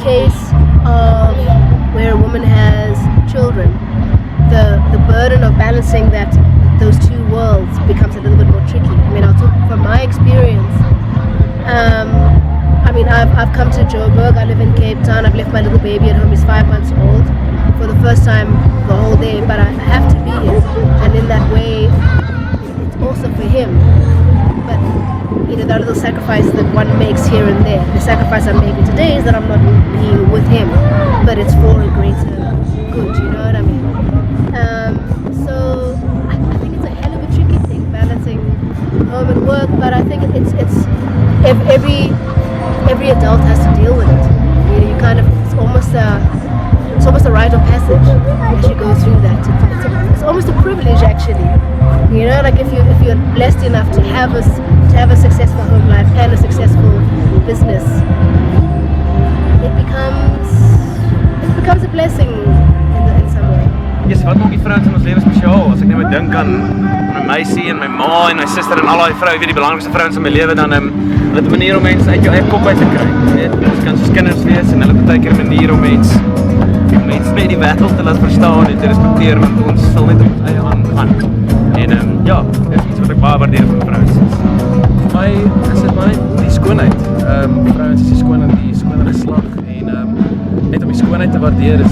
case of where a woman has children, the burden of balancing those two worlds becomes a little bit more tricky. I mean, I'll talk from my experience. I mean, I've come to Joburg. I live in Cape Town. I've left my little baby at home. He's 5 months old for the first time the whole day, but I have to be here, and in that way, it's also for him. But there are little sacrifices that one makes here and there. The sacrifice I'm making today is that I'm not being with him, but it's for a greater good. You know what I mean? So I think it's a hell of a tricky thing balancing home and work, but I think it's every adult has to deal with it. You kind of it's almost a rite of passage as you go through that. It's almost a privilege, actually. Like if you're blessed enough to have a successful home life and a successful business, it becomes a blessing in some way. Yes, wat maak die vrouens in ons lewe spesiaal? As ek net dink aan my meisie en my ma en my suster en al daai vroue, die belangrikste vrouens in my lewe, dan dit 'n manier om mense uit jou eie kop uit te kry. Ons kan soos kinders wees en hulle partykeer 'n manier om mense net die wêreld te laat verstaan en te respekteer, want ons sal net op ons eie hand gaan. En dis iets wat ek baie waardeer van vrouens. Die skoonheid. Vrouens is die skoner geslag en net om die skoonheid te waardeer is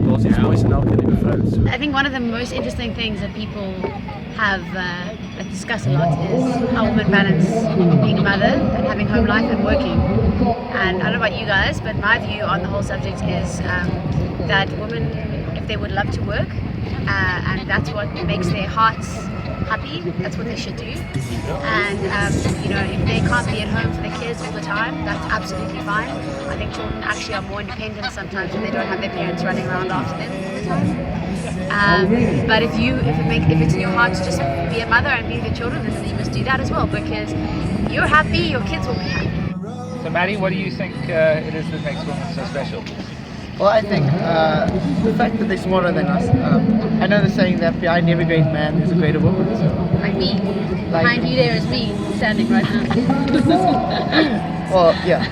daar's iets moois in elke liewe vrou. I think one of the most interesting things that people have discussed a lot is how women balance being a mother and having home life and working. And I don't know about you guys, but my view on the whole subject is that women, if they would love to work, and that's what makes their hearts happy, that's what they should do. And if they can't be at home for their kids all the time, that's absolutely fine. I think children actually are more independent sometimes when they don't have their parents running around after them all the time. But if it's in your heart to just be a mother and be with your children, then you must do that as well, because you're happy, your kids will be happy. So Maddie, what do you think it is that makes women so special? Well, I think the fact that they're smaller than us. I know the saying that behind every great man there's a greater woman. So. Like me. Behind you there is me, standing right now. Well, yeah. I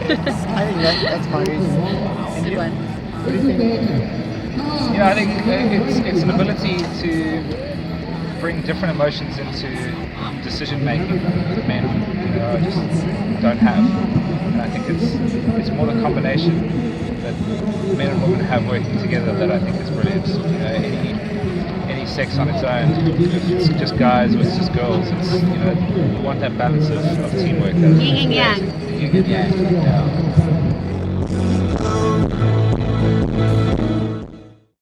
think that's my reason. Good one. What do you think? I think it's an ability to bring different emotions into decision making that men just don't have. And I think it's more the combination that men and women have working together that I think is brilliant. Any sex on its own, if it's just guys or it's just girls, it's you want that balance of teamwork. Yin and yang. Yin and yang. Yeah.